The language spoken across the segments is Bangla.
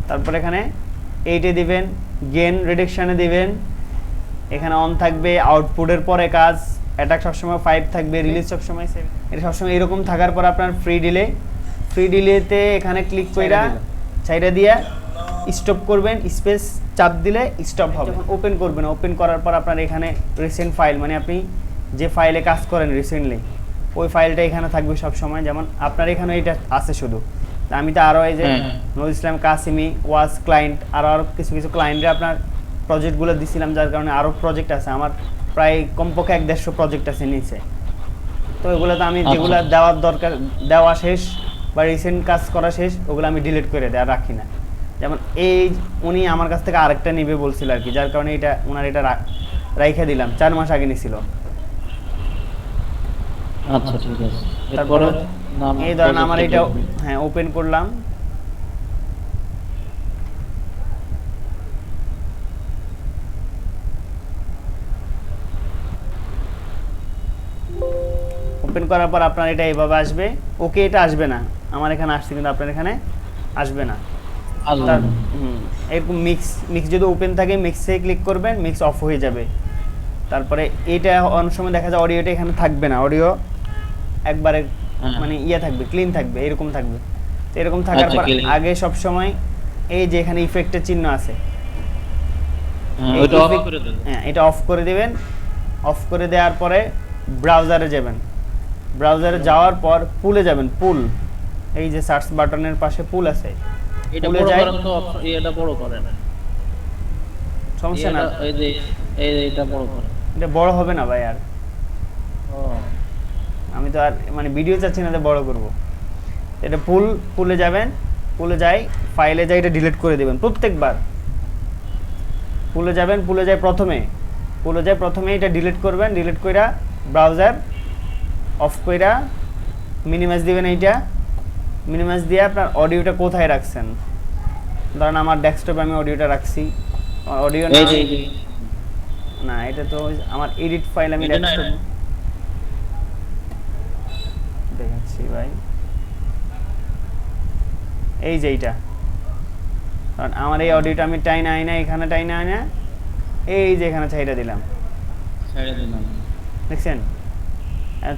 তারপর এখানে 8 এ দিবেন, গেইন রিডাকশনে দিবেন, এখানে অন থাকবে, আউটপুটের পরে কাজ, অ্যাটাক সবসময় 5 থাকবে, রিলিজ সবসময় 7। এটা সবসময় এরকম থাকার পর আপনার ফ্রি ডিলেতে এখানে ক্লিক কইরা ছাইড়া দিয়া স্টপ করবেন, স্পেস চাপ দিলে স্টপ হবে। যখন ওপেন করবেন, ওপেন করার পর আপনার এখানে রিসেন্ট ফাইল, মানে আপনি যে ফাইলে কাজ করেন রিসেন্টলি ওই ফাইলটা এখানে থাকবে সব সময়। যেমন আপনার এখানে এটা আছে শুধু, আমি তো আরও এই যে নজরুল ইসলাম কাসিমি ওয়াজ ক্লায়েন্ট, আরও কিছু ক্লায়েন্টে আপনার প্রজেক্টগুলো দিছিলাম, যার কারণে আরও প্রজেক্ট আছে আমার, প্রায় কমপক্ষে 150 প্রজেক্ট আছে নিচে। তো এগুলো তো আমি যেগুলো দেওয়ার দরকার দেওয়া শেষ বা রিসেন্ট কাজ করা শেষ, ওগুলো আমি ডিলিট করে দেওয়া রাখি না। যেমন এই উনি আমার কাছ থেকে আরেকটা নেবে বলছিল আর কি, যার কারণে এটা ওনার এটা রাইখে দিলাম, 4 মাস আগে নিছিল। আচ্ছা ঠিক আছে। তারপরে এই ধরেন আমার এটা হ্যাঁ ওপেন করলাম, ওপেন করার পর আপনার এটা এইভাবে আসবে। ওকে, এটা আসবে না, আমার এখানে আসছে কিন্তু আপনার এখানে আসবে না। এরকম মিক্স যদি ওপেন থাকে মিক্সে ক্লিক করবেন, মিক্স অফ হয়ে যাবে। তারপরে এটা অনেক সময় দেখা যায় অডিওটা এখানে থাকবে না, অডিও একবারে মানে থাকবে, ক্লিন থাকবে, এরকম থাকবে। তো এরকম থাকার পর আগে সব সময় এই যে এখানে ইফেক্টের চিহ্ন আছে, এটা অফ করে দিবেন। অফ করে দেওয়ার পরে ব্রাউজারে যাবেন, ব্রাউজারে যাওয়ার পর পুলে যাবেন, পুল, এই যে সার্চ বাটনের পাশে পুল আছে, এটা বড় করেন তো, এটা বড় করেন, সমস্যা না, এই যে এটা বড় করেন। এটা বড় হবে না ভাই আর, আমি তো আর মানে ভিডিও চাচ্ছি না যে বড় করব। এটা পুলে যাবেন, পুলে যাই ফাইলে যাই, এটা ডিলিট করে দিবেন প্রত্যেকবার। পুলে যাবেন, পুলে যাই প্রথমে এটা ডিলিট করবেন, ডিলিট কইরা ব্রাউজার অফ কইরা মিনিমাইজ দিবেন। এইটা মিনিমাইজ দিয়ে আপনার অডিওটা কোথায় রাখছেন, ধরেন আমার ডেস্কটপে আমি অডিওটা রাখছি, অডিও না এটা তো আমার এডিট ফাইল, আমি ডেস্কটপ দেখাচ্ছি ভাই, এই যে এইটা, কারণ আমার এই অডিওটা আমি টাইনা আইনা এখানে টাইনা আইনা এই যে এখানে ছাইড়া দিলাম, দেখছেন?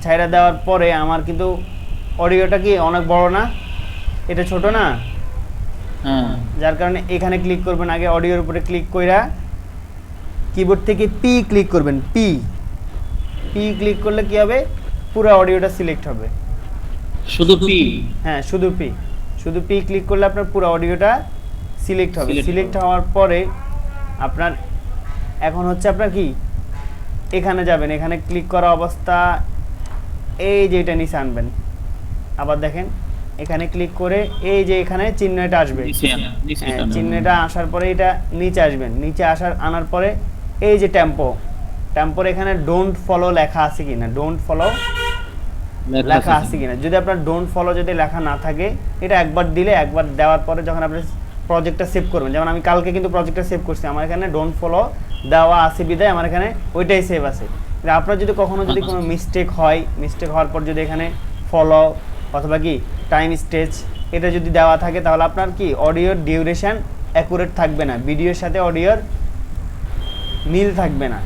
ছাইড়া দেওয়ার পরে আমার কিন্তু অডিওটা কি অনেক বড় না, এটা ছোট না, যার কারণে এখানে ক্লিক করবেন, আগে অডিওর উপরে ক্লিক কইরা কিবোর্ড থেকে পি ক্লিক করবেন, পি ক্লিক করলে কি হবে, পুরো অডিওটা সিলেক্ট হবে। শুধু পি? হ্যাঁ শুধু পি ক্লিক করলে আপনার পুরো অডিওটা সিলেক্ট হবে। সিলেক্ট হওয়ার পরে আপনার এখন হচ্ছে আপনার কি এখানে যাবেন, এখানে ক্লিক করা অবস্থা এই যে এটা নিচে আনবেন, আবার দেখেন এখানে ক্লিক করে এই যে এখানে চিহ্নটা আসবে, চিহ্নটা আসার পরে এটা নিচে আসবেন, নিচে আনার পরে এই যে টেম্পোর এখানে ডোন্ট ফলো লেখা আছে কিনা, ডোন্ট ফলো লেখা আছে কিনা, যদি আপনার ডোন্ট ফলো যদি লেখা না থাকে, এটা একবার দিলে, একবার দেওয়ার পরে যখন আপনি প্রজেক্টটা সেভ করবেন, যেমন আমি কালকে কিন্তু প্রজেক্টটা সেভ করছি, আমার এখানে ডোন্ট ফলো দেওয়া আছে বিদায় আমার এখানে ওইটাই সেভ আছে। আপনার যদি কখনো যদি কোনো মিস্টেক হওয়ার পর যদি এখানে ফলো অথবা কি টাইম স্টেজ এটা যদি দেওয়া থাকে, তাহলে আপনার কি অডিওর ডিউরেশন অ্যাকুরেট থাকবে না, ভিডিওর সাথে অডিওর মিল থাকবে না,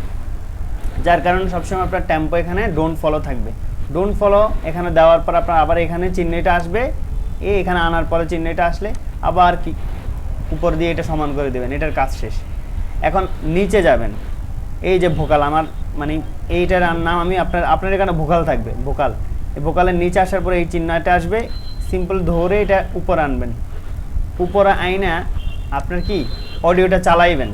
যার কারণে সবসময় আপনার টেম্পো এখানে ডোন্ট ফলো থাকবে। ডোন্ট ফলো এখানে দেওয়ার পর আপনার আবার এখানে চিহ্নটা আসবে, এখানে আনার পরে চিহ্নটা আসলে আবার কি উপর দিয়ে এটা সমান করে দেবেন, এটার কাজ শেষ। এখন নিচে যাবেন, এই যে ভোকাল আমার মানে এইটার নাম আমি আপনার এখানে ভোকাল থাকবে, ভোকাল, এই ভোকালের নিচে আসার পরে এই চিহ্নটা আসবে, সিম্পল ধরে এটা উপরে আনবেন, উপরে আইনা আপনার কি অডিওটা চালাইবেন।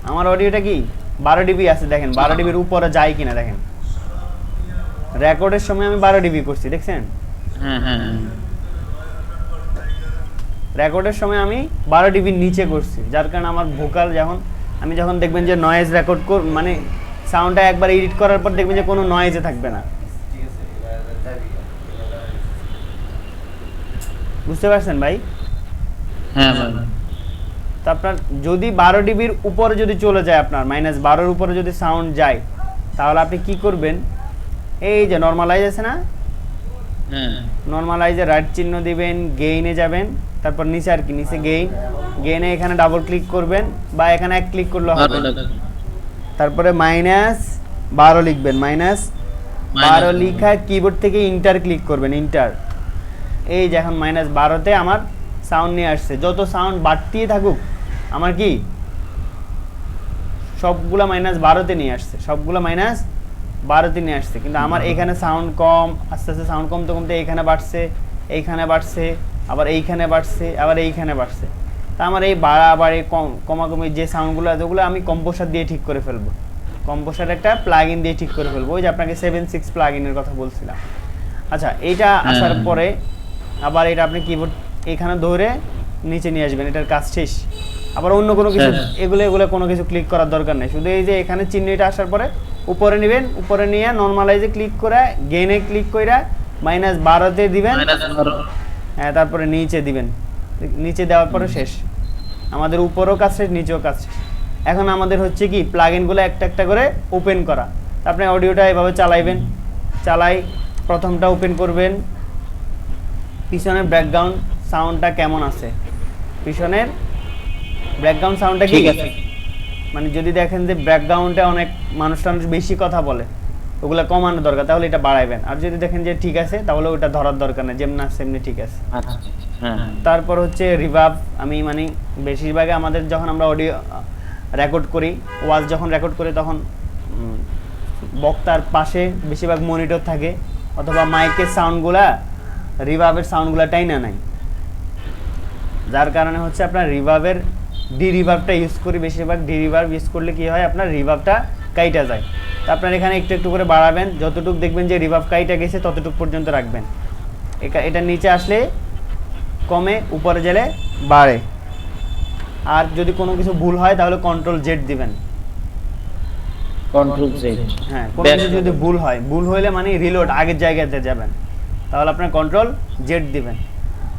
আমার অডিওটা কি 12 ডিবি আছে, দেখেন 12 ডিবির উপরে যায় কিনা দেখেন, রেকর্ডের সময় আমি 12 ডিবি করছি, দেখছেন? রেকর্ডের সময় আমি 12 ডিবির নিচে করছি, যার কারণে আমার ভোকাল যখন দেখবেন যে নয়েজ রেকর্ড মানে সাউন্ডটা একবার এডিট করার পর দেখবেন যে কোনো নয়েজে থাকবে না, বুঝতে পারছেন ভাই? হ্যাঁ ভাই। তো আপনার যদি 12 ডিবির উপরে যদি চলে যায়, আপনার -12 উপরে যদি সাউন্ড যায়, তাহলে আপনি কি করবেন, এই যে নরমালাইজ আছে না, হ্যাঁ নরমালাইজে রাইট চিহ্ন দিবেন, গেইনে যাবেন, তারপর নিচে আর কি নিচে গেইনে এখানে ডাবল ক্লিক করবেন বা এখানে এক ক্লিক করলে হবে। তারপরে -12 লিখবেন, -12 লিখা কিবোর্ড থেকে ইন্টার ক্লিক করবেন, ইন্টার। এই যে এখন -12তে আমার সাউন্ড নিয়ে আসছে। যত সাউন্ড বাড়তেই থাকুক আমার কি সবগুলা -12তে নিয়ে আসছে, সবগুলা -12তে নিয়ে আসছে, কিন্তু আমার এখানে সাউন্ড কম, আস্তে আস্তে সাউন্ড কমতে কমতে এইখানে বাড়ছে, এইখানে বাড়ছে, আবার এইখানে বাড়ছে, আবার এইখানে বাড়ছে। তা আমার এই বাড়াবাড়ি কমাকমি যে সাউন্ডগুলো ওগুলো আমি কম্পোসার দিয়ে ঠিক করে ফেলবো, কম্পোসার একটা প্লাগইন দিয়ে ঠিক করে ফেলবো, ওই যে আপনাকে 7.6 প্লাগইনের কথা বলছিলাম। আচ্ছা, এইটা আসার পরে আবার এটা আপনি কিবোর্ড এখানে ধরে নিচে নিয়ে আসবেন, এটার কাজ শেষ। আবার অন্য কোনো কিছু এগুলো কোনো কিছু ক্লিক করার দরকার নেই, শুধু এই যে এখানে চিহ্নটা আসার পরে উপরে নেবেন, উপরে নিয়ে নরমালাইজে ক্লিক করে গেইনে ক্লিক করে -12তে দিবেন, হ্যাঁ, তারপরে নিচে দিবেন, নিচে দেওয়ার পরে শেষ। আমাদের উপরেও কাজ শেষ, নিচেও কাজ শেষ। এখন আমাদের হচ্ছে কি প্লাগইনগুলো একটা একটা করে ওপেন করা। আপনি অডিওটা এভাবে চালাইবেন, প্রথমটা ওপেন করবেন, পিছনের ব্যাকগ্রাউন্ড সাউন্ডটা কেমন আছে, পিছনের ব্যাকগ্রাউন্ড সাউন্ডটা কি আছে, মানে যদি দেখেন যে ব্যাকগ্রাউন্ডে অনেক মানুষ বেশি কথা বলে, ওগুলা কমানো দরকার, তাহলে এটা বাড়াইবেন। আর যদি দেখেন যে ঠিক আছে, তাহলে ওটা ধরার দরকার নেই, যেমন আছে সেমনি ঠিক আছে। তারপর হচ্ছে রিভার্ব। আমি মানে বেশিরভাগে আমাদের যখন আমরা অডিও রেকর্ড করি, ওয়াজ যখন রেকর্ড করি, তখন বক্তার পাশে বেশিরভাগ মনিটর থাকে, অথবা মাইকের সাউন্ডগুলা রিভার্বের সাউন্ডগুলা টাইনা নাই, যার কারণে হচ্ছে আপনার রিভার্বের রিভার্বটা ইউজ করি বেশিরভাগ। রিভার্ব ইউজ করলে কি হয়, আপনার রিভার্বটা কাইটা যায়। তো আপনার এখানে একটু একটু করে বাড়াবেন, যতটুকু দেখবেন যে রিভার্ব কাইটা গেছে ততটুকু পর্যন্ত রাখবেন। এটা নিচে আসলে কমে, উপরে গেলে বাড়ে। আর যদি কোনো কিছু ভুল হয় তাহলে Ctrl Z দিবেন, Ctrl Z। হ্যাঁ, কোনো কিছু যদি ভুল হইলে মানে রিলোড আগের জায়গাতে যাবেন, তাহলে আপনার Ctrl Z দিবেন।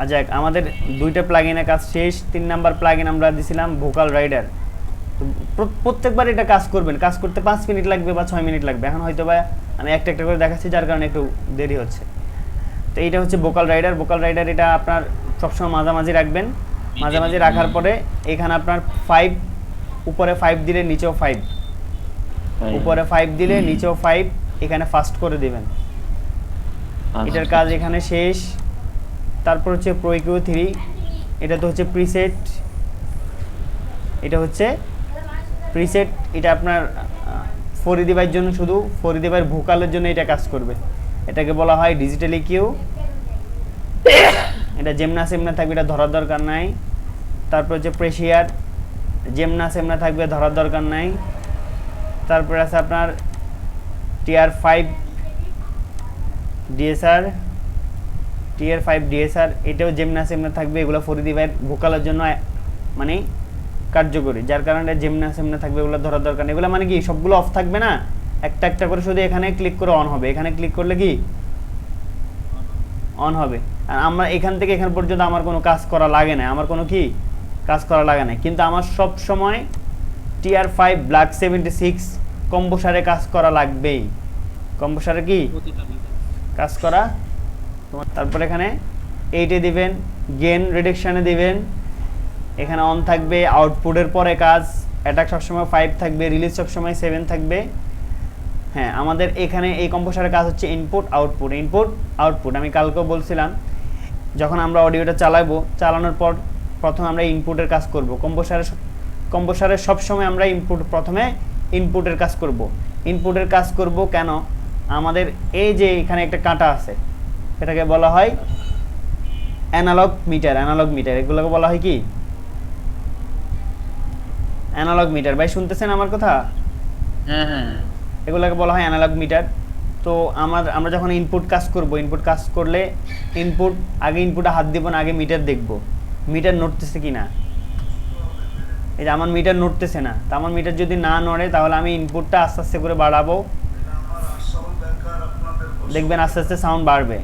আর যাক, আমাদের দুইটা প্লাগইনের কাজ শেষ। 3 নাম্বার প্লাগইন আমরা দিছিলাম ভোকাল রাইডার। প্রত্যেকবার এটা কাজ করবেন, কাজ করতে 5 মিনিট লাগবে বা 6 মিনিট লাগবে। এখন হয়তো বা আমি একটা একটা করে দেখাচ্ছি, যার কারণে একটু দেরি হচ্ছে। তো এইটা হচ্ছে ভোকাল রাইডার। ভোকাল রাইডার এটা আপনার সবসময় মাঝামাঝি রাখবেন, মাঝামাঝি রাখার পরে এখানে আপনার 5, উপরে 5 দিলে নিচেও 5, উপরে 5 দিলে নিচেও 5, এখানে ফাস্ট করে দিবেন। এটার কাজ এখানে শেষ। তারপর হচ্ছে Pro EQ 3, এটা তো হচ্ছে প্রিসেট, এটা হচ্ছে প্রিসেট। এটা আপনার ফরিদি ভাইয়ের জন্য, শুধু ফরিদি ভাইয়ের ভোকালের জন্য এটা কাজ করবে। এটাকে বলা হয় ডিজিটাল ইকিউ। এটা যেমনা সেমনা থাকবে, এটা ধরার দরকার নাই। তারপর হচ্ছে প্রেশিয়ার, যেমনা সেমনা থাকবে, ধরার দরকার নাই। তারপর আছে আপনার TR5 DSR, TR5 DSR, এটাও যেমনা সেমনা থাকবে। এগুলো ফরিদি ভাইয়ের ভোকালের জন্য মানে কার্যকরী, যার কারণে যেমনা সেমনা থাকবে, এগুলো ধরার দরকার নেই। এগুলো মানে কি সবগুলো অফ থাকবে না, একটা একটা করে শুধু এখানে ক্লিক করে অন হবে, এখানে ক্লিক করলে কি অন হবে। আর আমরা এখান থেকে এখান পর্যন্ত আমার কোনো কাজ করা লাগে না, আমার কোনো কি কাজ করা লাগে না। কিন্তু আমার সব সময় TR5 ব্ল্যাক 76 কম্পোসারে কাজ করা লাগবেই, কম্পোসারে কি কাজ করা। তারপর এখানে 8 এ দিবেন, গেন রিডাকশনে দিবেন, এখানে অন থাকবে। আউটপুটের পরে কাজ, অ্যাটাক সবসময় 5 থাকবে, রিলিজ সবসময় 7 থাকবে। হ্যাঁ, আমাদের এখানে এই কম্পোসারের কাজ হচ্ছে ইনপুট আউটপুট, ইনপুট আউটপুট। আমি কালকেও বলছিলাম, যখন আমরা অডিওটা চালানোর পর প্রথমে আমরা ইনপুটের কাজ করব। কম্পোসারের সবসময় আমরা প্রথমে ইনপুটের কাজ করব। ইনপুটের কাজ করব কেন, আমাদের এই যে এখানে একটা কাঁটা আছে, এটাকে বলা হয় অ্যানালগ মিটার। অ্যানালগ মিটার এগুলোকে বলা হয় কি অ্যানালগ মিটার। ভাই শুনতেছেন আমার কথা? হ্যাঁ হ্যাঁ, এগুলোকে বলা হয় অ্যানালগ মিটার। তো আমরা যখন ইনপুট কাজ করব, ইনপুট কাজ করলে আগে ইনপুটে হাত দিব না, আগে মিটার দেখব মিটার নড়তেছে কিনা। এই যে আমার মিটার নড়তেছে না, তা আমার মিটার যদি না নড়ে তাহলে আমি ইনপুটটা আস্তে আস্তে করে বাড়াবো, দেখবেন আস্তে আস্তে সাউন্ড বাড়বে।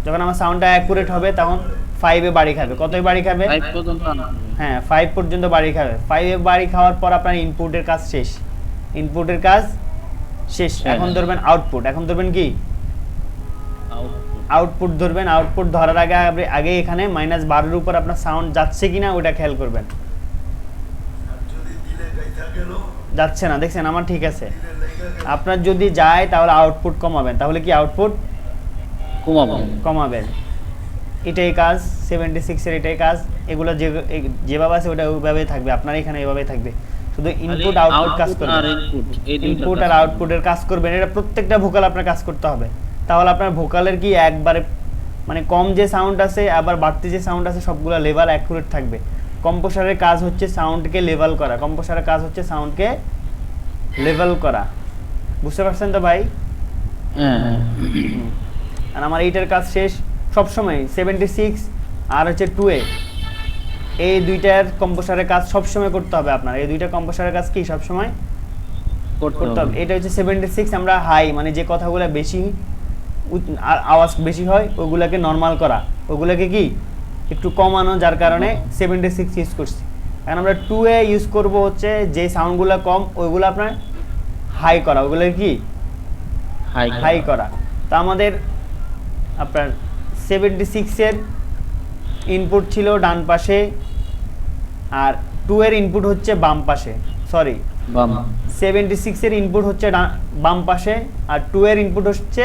যখন আমার সাউন্ডটা অ্যাকুরেট হবে, তখন 5 এ বাড়ি খাবে। কতই বাড়ি খাবে? 5 পর্যন্ত আনতে হবে। হ্যাঁ 5 পর্যন্ত বাড়ি খাবে। 5 এ বাড়ি খাওয়ার পর আপনার ইনপুটের কাজ শেষ। ইনপুটের কাজ শেষ। এখন ধরবেন আউটপুট। এখন ধরবেন কি? আউটপুট। আউটপুট ধরবেন। আউটপুট ধরার আগে এখানে -12 এর উপর আপনার সাউন্ড যাচ্ছে কিনা ওটা খেয়াল করবেন। যাচ্ছে না, দেখছেন আমার ঠিক আছে। আপনার যদি যায় তাহলে আউটপুট কমাবেন। তাহলে কি আউটপুট কমাবেন। এটাই কাজ 76 এর, এটাই কাজ। এগুলো যেভাবে আছে ওটা ওইভাবেই থাকবে। আপনার এখানে এইভাবেই থাকবে। শুধু ইনপুট আউটপুট কাজ করবেন। ইনপুট আর আউটপুটের কাজ করবেন। এটা প্রত্যেকটা ভোকাল আপনার কাজ করতে হবে। তাহলে আপনার ভোকালের কি একবারে মানে কম যে সাউন্ড আছে আবার বাড়তি যে সাউন্ড আছে সবগুলো লেভেল অ্যাকুরেট থাকবে। কম্পোসারের কাজ হচ্ছে সাউন্ডকে লেভেল করা। কম্পোসারের কাজ হচ্ছে সাউন্ডকে লেভেল করা। বুঝতে পারছেন তো ভাই? হ্যাঁ। আর আমার এইটার কাজ শেষ সব সময় 76 আর হচ্ছে 2A, এই দুইটার কম্পোসারের কাজ সব সময় করতে হবে আপনার। এই দুইটা কম্পোসারের কাজ কি সব সময় করতে হবে। এটা হচ্ছে 76 আমরা হাই মানে যে কথাগুলো বেশি আওয়াজ বেশি হয় ওগুলাকে নরমাল করা, ওগুলাকে কি একটু কমানো, যার কারণে 76 ইউজ করছি। এখন আমরা 2A ইউজ করব হচ্ছে যে সাউন্ডগুলো কম ওইগুলো আপনার হাই করা, ওগুলো কি হাই করা। তো আমাদের আপনার 76 এর ইনপুট ছিল ডান পাশে আর 2 এর ইনপুট হচ্ছে বাম পাশে। সরি, 76 এর ইনপুট হচ্ছে বাম পাশে আর 2 এর ইনপুট হচ্ছে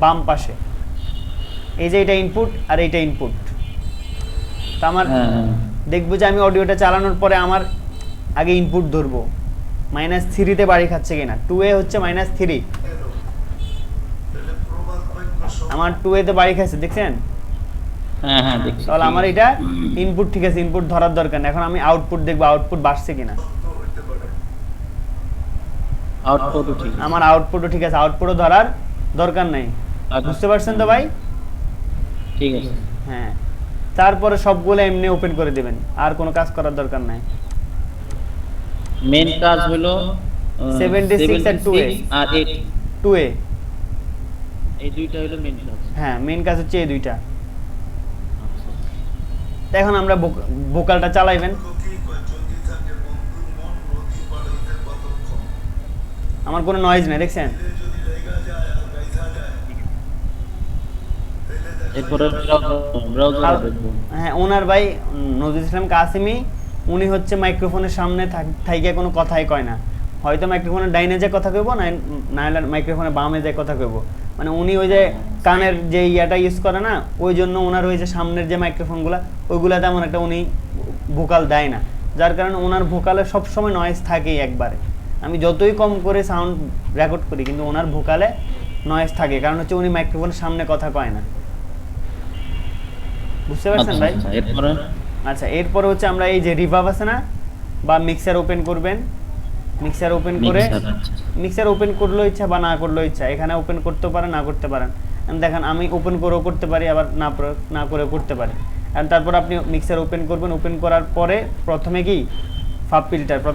বাম পাশে। এই যে এটা ইনপুট আর এইটা ইনপুট। তো আমার দেখবো যে আমি অডিওটা চালানোর পরে আমার আগে ইনপুট ধরবো -3 তে বাড়ি খাচ্ছে কিনা। 2A হচ্ছে -3, আমার 2A তে বাড়ি খাচ্ছে, দেখছেন? হ্যাঁ দেখছি। তাহলে আমার এটা ইনপুট ঠিক আছে, ইনপুট ধরার দরকার নেই। এখন আমি আউটপুট দেখবো আউটপুট বাড়ছে কিনা। আউটপুটও ঠিক আছে। আমার আউটপুটও ঠিক আছে, আউটপুটও ধরার দরকার নাই। বুঝতে পারছেন তো ভাই? ঠিক আছে। হ্যাঁ, তারপরে সবগুলো এমনি ওপেন করে দিবেন, আর কোনো কাজ করার দরকার নাই। মেন কাজ হলো 76 আর 2A আর 8 2A এই দুইটা হলো মেন কাজ। হ্যাঁ, মেন কাজ হচ্ছে এই দুইটা। তো এখন আমরা ভোকালটা চালাইবেন। আমার কোনো নয়েজ নেই, দেখছেন? এরপরে ব্রাউজার দেখবো। হ্যাঁ, ওনার ভাই নজরুল ইসলাম কাসিমি, উনি হচ্ছে মাইক্রোফোনের সামনে থাইকে কোনো কথাই কয় না। হয়তো মাইক্রোফোনের ডাইনে যে কথা কইব না হলে মাইক্রোফোনের বামে যে কথা কইব। মানে উনি ওই যে কানের যে ইয়াটা ইউজ করে না, ওই জন্য ওনার ওই যে সামনের যে মাইক্রোফোনগুলো ওইগুলা তেমন একটা উনি ভোকাল দেয় না, যার কারণে ওনার ভোকালে সবসময় নয়েজ থাকেই একবারে। আমি যতই কম করে সাউন্ড রেকর্ড করি কিন্তু ওনার ভোকালে নয়েজ থাকে, কারণ হচ্ছে উনি মাইক্রোফোনের সামনে কথা কয় না। বুঝতে পারছেন ভাই? এরপরে আচ্ছা, এরপরে হচ্ছে আমরা এই যে রিভার্ব আছে না, বা মিক্সার ওপেন করবেন। মিক্সার ওপেন করে মিক্সার ওপেন করলেও ইচ্ছা বা না করলেও ইচ্ছা, এখানে ওপেন করতে পারেন না করতে পারেন। দেখেন আমি ওপেন করেও করতে পারি, আবার না করেও করতে পারি। আর তারপর আপনি মিক্সার ওপেন করবেন। ওপেন করার পরে প্রথমে কি ফাব ফিল্টারটা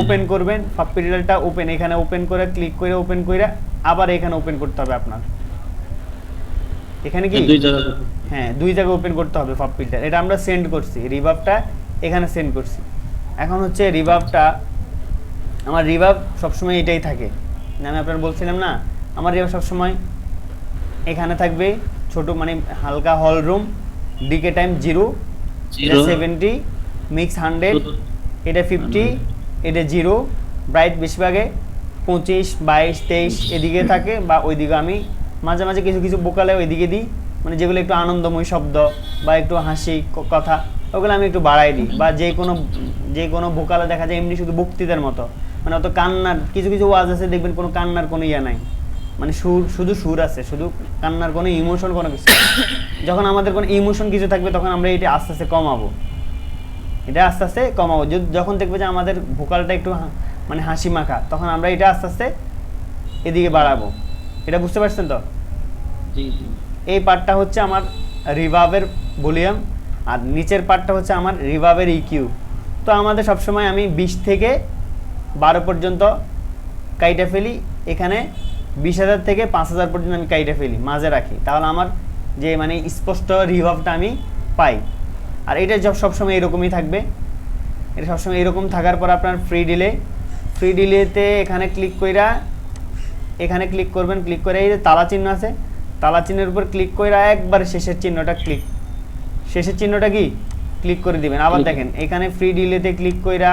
ওপেন করবেন। ফাব ফিল্টারটা ওপেন, এখানে ওপেন করে ক্লিক করে ওপেন করে আবার এখানে ওপেন করতে হবে আপনার। এখানে কি হ্যাঁ, দুই জায়গায় ওপেন করতে হবে ফাব ফিল্টার। এটা আমরা সেন্ড করছি, রিভার্বটা এখানে সেন্ড করছি। এখন হচ্ছে রিভার্বটা, আমার রিভার্ব সবসময় এটাই থাকে। আমি আপনার বলছিলাম না, আমার রিভার্ব সবসময় এখানে থাকবে ছোট, মানে হালকা hall room, decay time 0, 70, mix 100, এটা 50, এটা 0, ব্রাইট বেশিরভাগে 25, 22, 23 এদিকে থাকে, বা ওইদিকে আমি মাঝে মাঝে কিছু কিছু বোকালে ওইদিকে দিই, মানে যেগুলো একটু আনন্দময় শব্দ বা একটু হাসি কথা ওগুলো আমি একটু বাড়াই দিই। বা যে কোনো ভোকালে দেখা যায় এমনি শুধু বক্তৃতার মতো, মানে অত কান্নার, কিছু কিছু ওয়াজ আছে দেখবেন কোনো কান্নার কোনো ইয়া নাই, মানে শুধু সুর আছে, শুধু কান্নার কোনো ইমোশন কোনো কিছু। যখন আমাদের কোনো ইমোশন কিছু থাকবে তখন আমরা এটা আস্তে আস্তে কমাবো, যখন দেখবে যে আমাদের ভোকালটা একটু মানে হাসি মাখা, তখন আমরা এটা আস্তে আস্তে এদিকে বাড়াবো। এটা বুঝতে পারছেন তো? এই পার্টটা হচ্ছে আমার রিভার্বের ভলিউম, আর নিচের পার্টটা হচ্ছে আমার রিভার্বের ইকিউ। তো আমাদের সবসময় আমি 20 থেকে 12 পর্যন্ত কাইটা ফেলি। এখানে 20,000 থেকে 5,000 পর্যন্ত আমি কাইটে ফেলি, মাঝে রাখি, তাহলে আমার যে মানে স্পষ্ট রিভাবটা আমি পাই। আর এটা সবসময় এরকমই থাকবে, এটা সবসময় এরকম থাকার পর আপনার ফ্রি ডিলেতে এখানে ক্লিক কইরা এখানে ক্লিক করবেন, ক্লিক করে এই যে তালা চিহ্ন আছে, তালা চিহ্নের উপর ক্লিক কইরা একবার শেষের চিহ্নটা কি ক্লিক করে দিবেন। আবার দেখেন এখানে ফ্রি ডিলেতে ক্লিক কইরা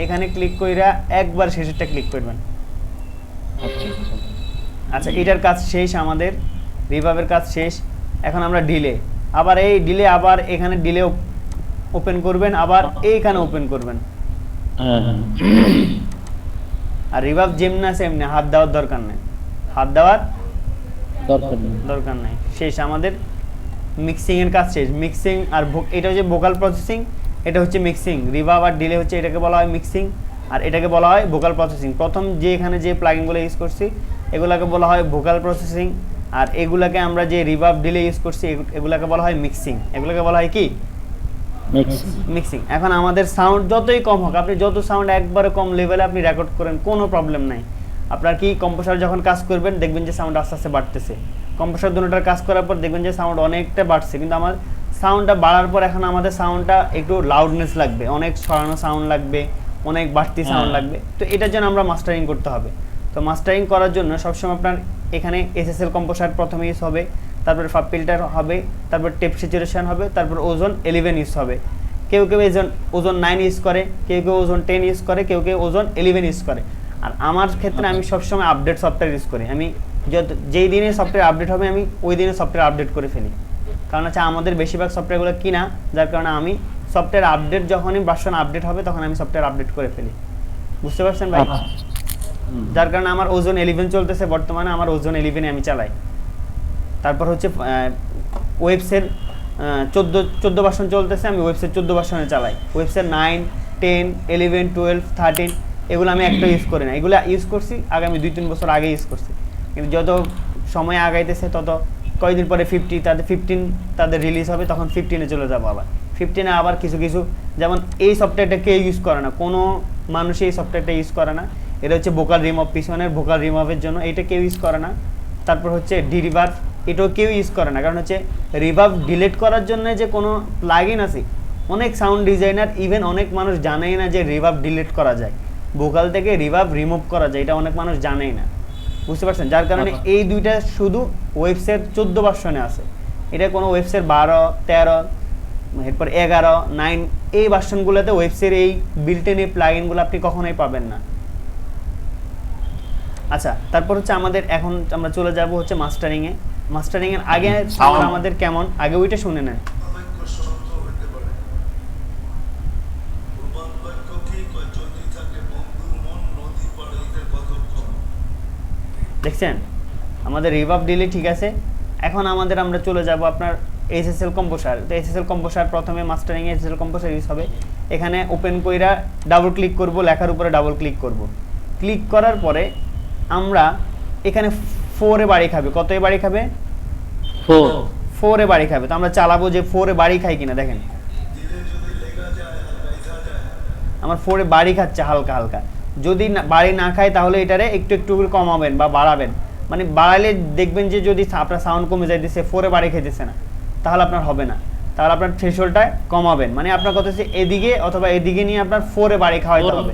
এখানে ক্লিক কইরা একবার শেষেরটা ক্লিক করবেন। আচ্ছা, এটার কাজ শেষ, আমাদের রিভাবের কাজ শেষ। এখন আমরা ডিলে, আবার এই ডিলে আবার এখানে ডিলে ওপেন করবেন, আবার এইখানে ওপেন করবেন। আর রিভাব যেমনি আছে এমনি, হাত দেওয়ার দরকার নেই, দরকার নাই। শেষ, আমাদের মিক্সিং এর কাজ শেষ। মিক্সিং আর এটা হচ্ছে ভোকাল প্রসেসিং, এটা হচ্ছে মিক্সিং। রিভাব আর ডিলে হচ্ছে, এটাকে বলা হয় মিক্সিং আর এটাকে বলা হয় ভোকাল প্রসেসিং। প্রথম যে এখানে যে প্লাগইনগুলো ইউজ করছি এগুলাকে বলা হয় ভোকাল প্রসেসিং, আর এগুলাকে আমরা যে রিভাব ডিলে ইউজ করছি এগুলাকে বলা হয় মিক্সিং। এগুলাকে বলা হয় কি মিক্সিং। এখন আমাদের সাউন্ড যতই কম হোক, আপনি যত সাউন্ড একবারে কম লেভেলে আপনি রেকর্ড করেন, কোনো প্রবলেম নাই। আপনার কি কম্প্রেসর যখন কাজ করবেন দেখবেন যে সাউন্ড আস্তে আস্তে বাড়তেছে, কম্প্রেসর দুটোটার কাজ করার পর দেখবেন যে সাউন্ড অনেকটা বাড়ছে, কিন্তু আমার সাউন্ডটা বাড়ার পর এখন আমাদের সাউন্ডটা একটু লাউডনেস লাগবে, অনেক সরানো সাউন্ড লাগবে, অনেক বাড়তি সাউন্ড লাগবে। তো এটার জন্য আমরা মাস্টারিং করতে হবে। তো মাস্টারিং করার জন্য সবসময় আপনার এখানে এসএসএল কম্পোসার প্রথমে ইউজ হবে, তারপর ফাব ফিল্টার হবে, তারপর টেপ স্যাচুরেশন হবে, তারপর ওজন 11 ইউজ হবে। কেউ ওজন 9 ইউজ করে, কেউ ওজন 10 ইউজ করে, কেউ ওজন 11 ইউজ করে। আর আমার ক্ষেত্রে আমি সবসময় আপডেট সফটওয়্যার ইউজ করি। আমি যেই দিনে সফটওয়্যার আপডেট হবে আমি ওই দিনে সফটওয়্যার আপডেট করে ফেলি, কারণ হচ্ছে আমাদের বেশিরভাগ সফটওয়্যারগুলো কিনা, যার কারণে আমি সফটওয়্যার আপডেট যখনই ভার্সন আপডেট হবে তখন আমি সফটওয়্যার আপডেট করে ফেলি। বুঝতে পারছেন ভাই? যার কারণে আমার ওজন 11 চলতেছে বর্তমানে, আমার ওজন 11 আমি চালাই। তারপর হচ্ছে ওয়েবসের 14 ভার্সন চলতেছে, আমি ওয়েবসের 14 ভার্সনে চালাই। ওয়েবসের 9, 10, 11, 12, 13 এগুলো আমি একটা ইউজ করি না, এগুলো ইউজ করছি আগামী 2-3 বছর আগে ইউজ করছি, কিন্তু যত সময় আগাইতেছে তত কয়েকদিন পরে 15 তাদের রিলিজ হবে, তখন 15-এ চলে যাবো। আবার 15-এ আবার কিছু যেমন এই সফটওয়্যারটা কেউ ইউজ করে না, কোনো মানুষ এই সফটওয়্যারটা ইউজ করে না। এটা হচ্ছে ভোকাল রিমুভ, পিছনের ভোকাল রিমুভের জন্য এটা কেউ ইউজ করে না। তারপর হচ্ছে রিভার্ব, এটাও কেউ ইউজ করে না, কারণ হচ্ছে রিভার্ব ডিলিট করার জন্য যে কোনো প্লাগইন আছে, অনেক সাউন্ড ডিজাইনার ইভেন অনেক মানুষ জানেই না যে রিভার্ব ডিলিট করা যায়, ভোকাল থেকে রিভার্ব রিমুভ করা যায়, এটা অনেক মানুষ জানেই না। বুঝতে পারছেন? যার কারণে এই দুইটা শুধু ওয়েবসের 14 ভার্সনে আছে, এটা কোনো ওয়েবসের 12, 13, এরপর 11, 9 এই ভার্সনগুলোতে ওয়েবসের এই বিল্ট-ইন এই প্লাগইনগুলো আপনি কখনোই পাবেন না। আচ্ছা, তারপর হচ্ছে আমাদের এখন আমরা চলে যাব হচ্ছে মাস্টারিংয়ে। মাস্টারিংয়ের আগে সাউন্ড আমাদের কেমন, আগে ওইটা শুনে নেন। দেখছেন আমাদের রিভার্ব ডিলে ঠিক আছে। এখন আমরা চলে যাব আপনার এসএসএল কম্পোসার। তো এসএসএল কম্পোসার প্রথমে মাস্টারিং এসএসএল কম্পোসার ইউজ হবে। এখানে ওপেন কইরা ডাবল ক্লিক করব, লেখার উপরে ডাবল ক্লিক করব। ক্লিক করার পরে আমরা এখানে 4 এ বাড়ি খাবে। কত এ বাড়ি খাবে? 4 এ বাড়ি খাবে। তো আমরা চালাবো যে 4 এ বাড়ি খাই কিনা। দেখেন আমার 4 এ বাড়ি খাচ্ছে হালকা হালকা। যদি বাড়ি না খায় তাহলে এটারে একটু একটু করে কমাবেন বা বাড়াবেন, মানে বাড়ালে দেখবেন যে যদি আপনার সাউন্ড কমে যাইতেছে, 4 এ বাড়ি খাইতেছে না, তাহলে আপনার হবে না। তাহলে আপনার থ্রেশহোল্ডটা কমাবেন, মানে আপনার কথা হচ্ছে এদিকে অথবা এদিকে নিয়ে আপনার 4 এ বাড়ি খাওয়াইতে হবে।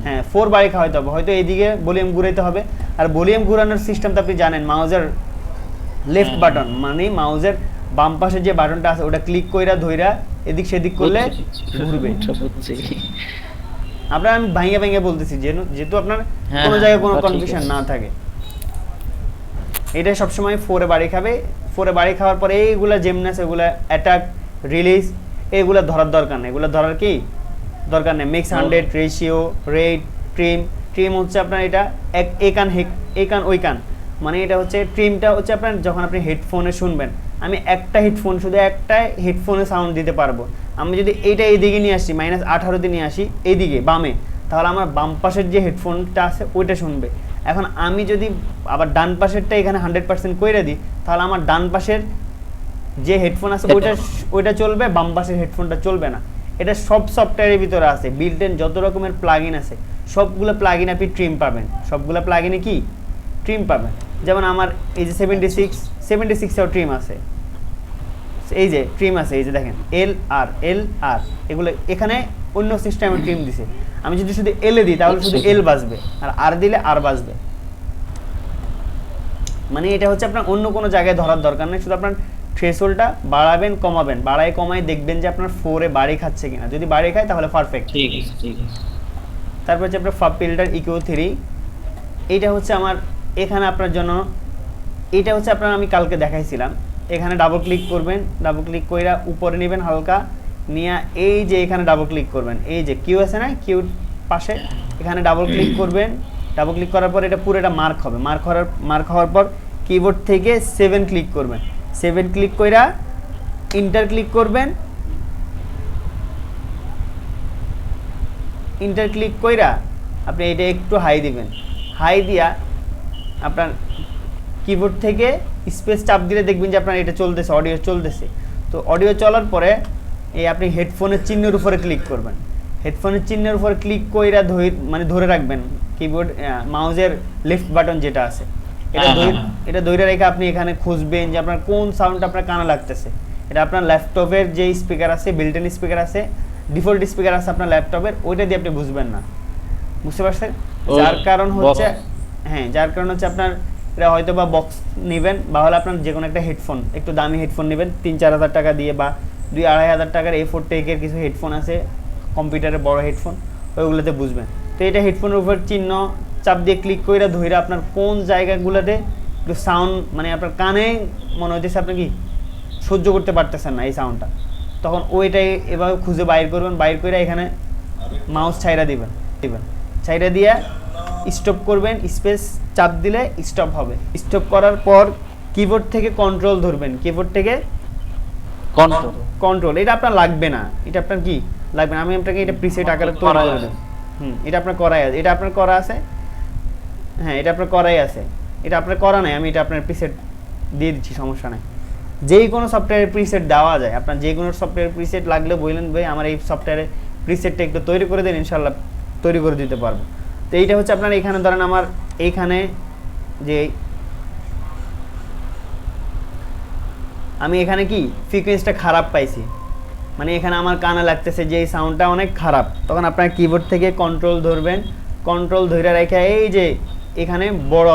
হ্যাঁ 4 বাড়ি খাওয়াইতে হবে, হয়তো এদিকে ভলিউম ঘুরাইতে হবে। আর ভলিউম ঘুরানোর সিস্টেমটা আপনি জানেন, মাউজের লেফট বাটন, মানে মাউজের বাম পাশে যে বাটনটা আছে ওটা ক্লিক কইরা ধইরা এদিক সেদিক করলে ঘুরবে। আপনার আমি ভাঙে বলতেছি যেহেতু আপনার কোনো জায়গায় কোনো কনফিউশন না থাকে। এটা সবসময় 4 এ বাড়ি খাবে। 4 এ বাড়ি খাওয়ার পরে এইগুলা জেমনাস, এগুলা অ্যাটাক, রিলিজ, এগুলা ধরার দরকার নেই। এগুলা ধরার কি দরকার নেই। মিক্স 100, রেশিও, রেট, ট্রিম হচ্ছে আপনার এটা এই কান ওই কান, মানে এটা হচ্ছে ট্রিমটা হচ্ছে আপনার যখন আপনি হেডফোনে শুনবেন। আমি একটা হেডফোন, শুধু একটা হেডফোনে সাউন্ড দিতে পারবো। আমি যদি এইটা এইদিকে নিয়ে আসি, -18 নিয়ে আসি এইদিকে বামে, তাহলে আমার বাম পাশের যে হেডফোনটা আছে ওইটা শুনবে। এখন আমি যদি আবার ডান পাশেরটা এখানে 100% কইরা দিই, তাহলে আমার ডান পাশের যে হেডফোন আছে ওইটা চলবে, বাম পাশের হেডফোনটা চলবে না। এটা সব সফটওয়্যারের ভিতরে আছে, বিল্ট ইন যত রকমের প্লাগইন আছে সবগুলো প্লাগইন আপনি ট্রিম পাবেন। সবগুলো প্লাগইনে কি ট্রিম পাবেন। যেমন আমার এই যে 76 এও ট্রিম আছে, এই যে ট্রিম আছে, এই যে দেখেন এল আর এগুলো এখানে অন্য সিস্টেমে ট্রিম দিছে। আমি যদি শুধু এল এ দিই তাহলে শুধু এল বাজবে, আর আর দিলে আর বাজবে। মানে এটা হচ্ছে আপনার অন্য কোনো জায়গায় ধরার দরকার নেই, শুধু আপনার থ্রেশহোল্ডটা বাড়াবেন কমাবেন, বাড়ায় কমায় দেখবেন যে আপনার 4 এ বাড়ি খাচ্ছে কিনা। যদি বাড়ি খায় তাহলে পারফেক্ট। ঠিক আছে ঠিক আছে। তারপর হচ্ছে আপনার ফাব ফিল্টার EQ3, এইটা হচ্ছে আমার এখানে আপনার জন্য, এটা হচ্ছে আপনার আমি কালকে দেখাইছিলাম। এখানে ডাবল ক্লিক করবেন, ডাবল ক্লিক কইরা উপরে নেবেন হালকা নিয়ে, এই যে এখানে ডাবল ক্লিক করবেন, এই যে কিউ আছে না, কিউর পাশে এখানে ডাবল ক্লিক করবেন। ডাবল ক্লিক করার পর এটা পুরোটা মার্ক হবে, মার্ক হওয়ার পর কিবোর্ড থেকে 7 ক্লিক করবেন। 7 ক্লিক কইরা ইন্টার ক্লিক করবেন। ইন্টার ক্লিক কইরা আপনি এটা একটু হাই দিবেন, হাই দিয়া আপনার কিবোর্ড থেকে স্পেস চাপ দিলে দেখবেন যে আপনার এটা চলতেছে, অডিও চলতেছে। তো অডিও চলার পরে এই আপনি হেডফোনের চিহ্নের উপরে ক্লিক করবেন। হেডফোনের চিহ্নের উপরে ক্লিক কইরা ধরে রাখবেন কিবোর্ড মাউসের লেফট বাটন যেটা আছে, এটা ধরে রেখে আপনি এখানে খুঁজবেন যে আপনার কোন সাউন্ডটা আপনার কানে লাগতেছে। এটা আপনার ল্যাপটপের যে স্পিকার আছে, বিল্ট ইন স্পিকার আছে, ডিফল্ট স্পিকার আছে আপনার ল্যাপটপের, ওইটা দিয়ে আপনি বুঝবেন না, বুঝতে পারছেন? যার কারণ হচ্ছে আপনার এটা হয়তো বা বক্স নেবেন, বা হলে আপনার যে কোনো একটা হেডফোন, একটু দামি হেডফোন নেবেন 3-4 হাজার টাকা দিয়ে, বা 2-2.5 হাজার টাকার A4 টেকের কিছু হেডফোন আছে, কম্পিউটারের বড় হেডফোন, ওইগুলোতে বুঝবেন। তো এটা হেডফোনের উপর চিহ্ন চাপ দিয়ে ক্লিক করে ধরে আপনার কোন জায়গাগুলোতে একটু সাউন্ড, মানে আপনার কানে মনে হইতেছে আপনি কি সহ্য করতে পারতেছেন না এই সাউন্ডটা, তখন ওইটাই এভাবে খুঁজে বাইর করবেন। বাইর করে এখানে মাউস ছাইরা দিবেন, ছাইরা দিয়ে স্টপ করবেন, স্পেস চাপ দিলে স্টপ হবে। স্টপ করার পর কিবোর্ড থেকে কন্ট্রোল ধরবেন, কিবোর্ড থেকে কন্ট্রোল, এটা আপনার লাগবে না, এটা আপনার কি লাগবে না, আমি আপনাকে এটা প্রিসেট আকারে তৈরি করে দেব। এটা আপনার করাই আছে, এটা আপনার করা আছে, হ্যাঁ এটা আপনার করাই আছে, এটা আপনার করা নাই, আমি এটা আপনার প্রিসেট দিয়ে দিচ্ছি, সমস্যা নাই। যেই কোনো সফটওয়্যারের প্রিসেট দেওয়া যায়, আপনার যে কোনো সফটওয়্যারের প্রিসেট লাগলে বললেন ভাই আমার এই সফটওয়্যারের প্রিসেটটা একটু তৈরি করে দেন, ইনশাল্লাহ তৈরি করে দিতে পারবো। তো এইটা হচ্ছে আপনার এখানে ধরেন আমার এইখানে যে আমি এখানে কি ফ্রিকোয়েন্সিটা খারাপ পাইছি, মানে এখানে আমার কানে লাগতেছে যে এই সাউন্ডটা অনেক খারাপ, তখন আপনার কিবোর্ড থেকে কন্ট্রোল ধরবেন, কন্ট্রোল ধরে রেখে এই যে এখানে বড়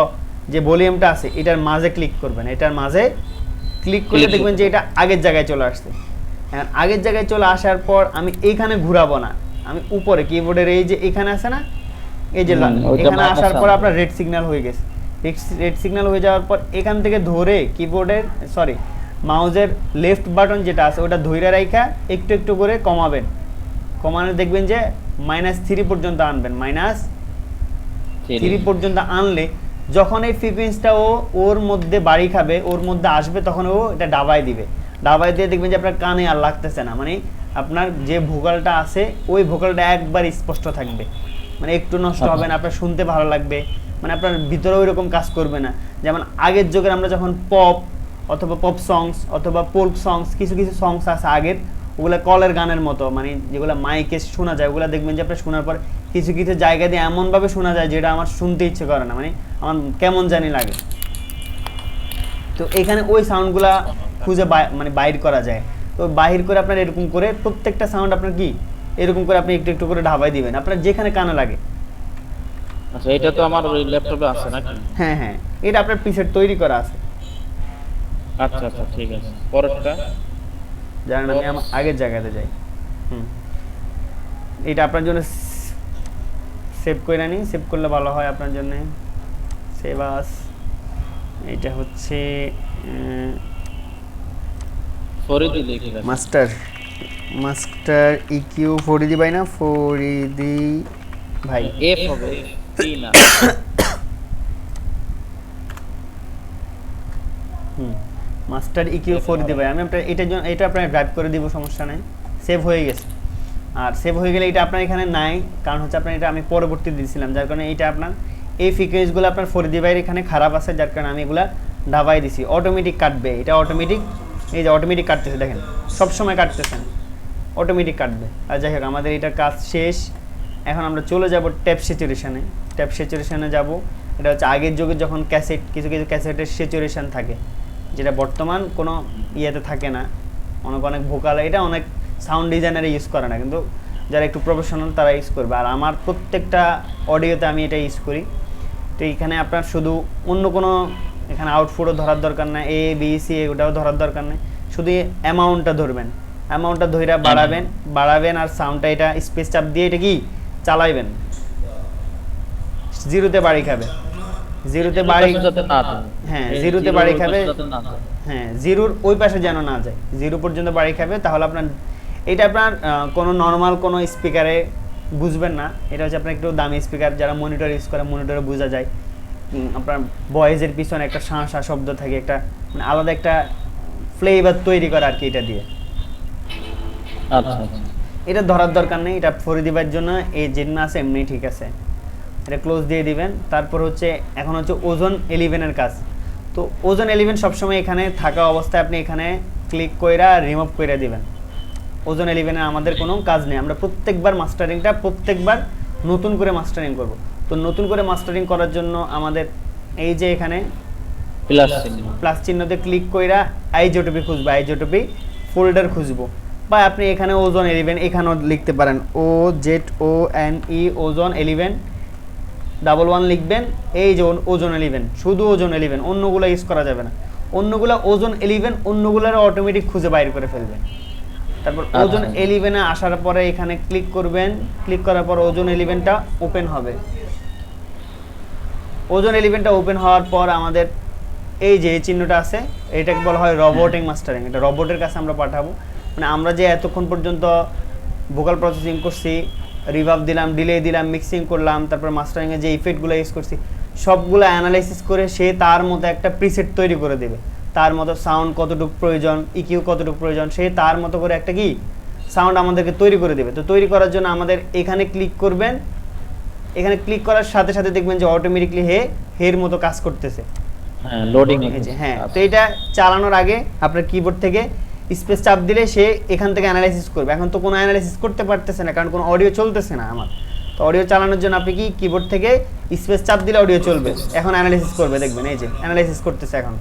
যে ভলিউমটা আছে এটার মাঝে ক্লিক করবেন, এটার মাঝে ক্লিক করলে দেখবেন যে এটা আগের জায়গায় চলে আসছে। এখন আগের জায়গায় চলে আসার পর আমি এইখানে ঘুরাবো না, আমি উপরে কিবোর্ডের এই যে এখানে আছে না, এই যে এখানে আসার পর আপনার রেড সিগন্যাল হয়ে গেছে। রেড সিগন্যাল হয়ে যাওয়ার পর এখান থেকে ধরে কিবোর্ডের মাউসের লেফট বাটন যেটা আছে ওটা ধইরা রাইখা একটু একটু করে কমাবেন, কমানো দেখবেন যে -3 পর্যন্ত আনবেন। -3 পর্যন্ত আনলে যখন এই ফ্রিকোয়েন্সিটা ওর মধ্যে বাড়ি খাবে, ওর মধ্যে আসবে, তখন ও এটা ডাবায় দিবে, ডাবায় দিয়ে দেখবেন যে আপনার কানে আর লাগতেছে না, মানে আপনার যে ভোকালটা আছে ওই ভোকালটা একবার স্পষ্ট থাকবে, মানে একটু নষ্ট হবে না, আপনার শুনতে ভালো লাগবে, মানে আপনার ভিতরে ওই রকম কাজ করবে না। যেমন আগের যুগের আমরা যখন পপ অথবা পপ সংস অথবা ফোক সংস, কিছু কিছু সংস আছে আগের, ওগুলো কলের গানের মতো, মানে যেগুলো মাইকে শোনা যায়, ওগুলো দেখবেন যে আপনার শোনার পর কিছু কিছু জায়গা দিয়ে এমনভাবে শোনা যায় যেটা আমার শুনতে ইচ্ছে করে না, মানে আমার কেমন জানি লাগে। তো এখানে ওই সাউন্ডগুলা খুঁজে মানে বাইর করা যায়। তো বাহির করে আপনার এরকম করে প্রত্যেকটা সাউন্ড আপনার কি এরকম করে আপনি একটু একটু করে ঢাবাই দিবেন আপনার যেখানে কানে লাগে। আচ্ছা, এটা তো আমার ল্যাপটপে আছে নাকি? হ্যাঁ হ্যাঁ, এটা আপনার প্রিসেট তৈরি করা আছে। আচ্ছা আচ্ছা ঠিক আছে। পরেরটা জানেন আমি আমার আগের জায়গাতে যাই। এটা আপনার জন্য সেভ করে নিই, সেভ করলে ভালো হয় আপনার জন্য। সেভ আস, এটা হচ্ছে মাস্টার ইকিউ ফরিদি ভাই না, ফরিদি ভাই এফ হবে টি না। মাস্টার ইকিউ ফরিদি ভাই, আমি আপনার এটার জন্য এটা আপনার ড্রাইভ করে দিব, সমস্যা নাই। সেভ হয়ে গেছে, আর সেভ হয়ে গেলে এটা আপনার এখানে নাই, কারণ হচ্ছে আপনার এটা আমি পরবর্তী দিয়েছিলাম, যার কারণে এটা আপনার এই ফ্রিকোয়েন্সিগুলো আপনার ফরিদি ভাইয়ের এখানে খারাপ আছে, যার কারণে আমি এগুলা ঢাবাই দিছি। অটোমেটিক কাটবে, এটা অটোমেটিক, এই যে অটোমেটিক কাটতেছে দেখেন, সবসময় কাটতেছে না, অটোমেটিক কাটবে। আর যাই হোক আমাদের এটার কাজ শেষ। এখন আমরা চলে যাব ট্যাব স্যাচুরেশনে। ট্যাব স্যাচুরেশনে যাব, এটা হচ্ছে আগের যুগে যখন ক্যাসেট কিছু কিছু ক্যাসেটের স্যাচুরেশন থাকে, যেটা বর্তমান কোনো ইয়েতে থাকে না, অনেক অনেক ভোকাল, এটা অনেক সাউন্ড ডিজাইনারে ইউজ করে না, কিন্তু যারা একটু প্রফেশনাল তারা ইউজ করবে। আর আমার প্রত্যেকটা অডিওতে আমি এটা ইউজ করি। তো এখানে আপনার শুধু অন্য কোনো এখানে আউটপুটও ধরার দরকার নাই, এ বি সি এগুলোও ধরার দরকার নেই, শুধু অ্যামাউন্টটা ধরবেন, অ্যামাউন্টটা ধইরা বাড়াবেন আর সাউন্ডটা এটা স্পেস চাপ দিয়ে এটা কি চালাইবেন, জিরোতে বাড়ি খাবে, জিরোতে বাড়ি, যাতে না যায়। হ্যাঁ এই জিরোতে জিরোর বাড়ি ওই খাবে, পাশে যাতে না যায়। হ্যাঁ জিরোর ওই পাশে যেন না যায়, জিরো পর্যন্ত বাড়ি খাবে। তাহলে আপনার এটা আপনার কোনো নর্মাল কোনো স্পিকারে বুঝবেন না, এটা হচ্ছে আপনার একটু দামি স্পিকার, যারা মনিটর ইউজ করে মনিটরে বোঝা যায়। আপনার ভয়েসের পিছনে একটা শাঁ শব্দ থাকে, একটা মানে আলাদা একটা ফ্লেভার তৈরি করে আর কি এটা দিয়ে। আচ্ছা আচ্ছা। এটা ধরার দরকার নেই, এটা ফরি দিবার জন্য এই যেমনি আছে এমনি ঠিক আছে। এটা ক্লোজ দিয়ে দিবেন। তারপর হচ্ছে এখন হচ্ছে ওজন 11-এর কাজ। তো ওজন 11 সবসময় এখানে থাকা অবস্থায় আপনি এখানে ক্লিক কইরা রিমুভ কইরা দিবেন। ওজন 11-এ আমাদের কোনো কাজ নেই, আমরা প্রত্যেকবার নতুন করে মাস্টারিং করব। তো নতুন করে মাস্টারিং করার জন্য আমাদের এই যে এখানে প্লাস চিহ্নতে ক্লিক কইরা আইজোটোপি খুঁজবো, আইজোটোপি ফোল্ডার খুঁজবো, বা আপনি এখানে ওজন 11 এখানেও লিখতে পারেন, OZONE ওজন 11 11 লিখবেন। এই যে ওজন 11, শুধু ওজন 11, অন্যগুলো ইউজ করা যাবে না, অন্যগুলো ওজন 11 অন্যগুলোর অটোমেটিক খুঁজে বাইর করে ফেলবেন। তারপর ওজন 11-এ আসার পরে এখানে ক্লিক করবেন, ক্লিক করার পর ওজন 11টা ওপেন হবে। ওজন 11টা ওপেন হওয়ার পর আমাদের এই যে এই চিহ্নটা আছে, এটাকে বলা হয় রোবোটিক মাস্টারিং। এটা রোবটের কাছে আমরা পাঠাবো, মানে আমরা যে এতক্ষণ পর্যন্ত ভোকাল প্রসেসিং করছি, রিভার্ব দিলাম, ডিলে দিলাম, মিক্সিং করলাম, তারপর মাস্টারিংয়ে যে ইফেক্টগুলো ইউজ করছি সবগুলো অ্যানালাইসিস করে সে তার মতো একটা প্রিসেট তৈরি করে দেবে, তার মতো সাউন্ড কতটুকু প্রয়োজন, ইকিউ কতটুকু প্রয়োজন, সে তার মতো করে একটা কি সাউন্ড আমাদেরকে তৈরি করে দেবে। তো তৈরি করার জন্য আমাদের এখানে ক্লিক করবেন, এখানে ক্লিক করার সাথে সাথে দেখবেন যে অটোমেটিকলি হের মতো কাজ করতেছে। হ্যাঁ লোডিং হ্যাঁ, তো এটা চালানোর আগে আপনার কিবোর্ড থেকে স্পেস চাপ দিলে সে এখান থেকে অ্যানালাইসিস করবে। এখন তো কোনো অ্যানালাইসিস করতে পারতেছে না, কারণ কোনো অডিও চলতেছে না আমার। তো অডিও চালানোর জন্য আপনি কি কিবোর্ড থেকে স্পেস চাপ দিলে অডিও চলবে, এখন অ্যানালাইসিস করবে, দেখবেন এই যে অ্যানালাইসিস করতেছে এখন।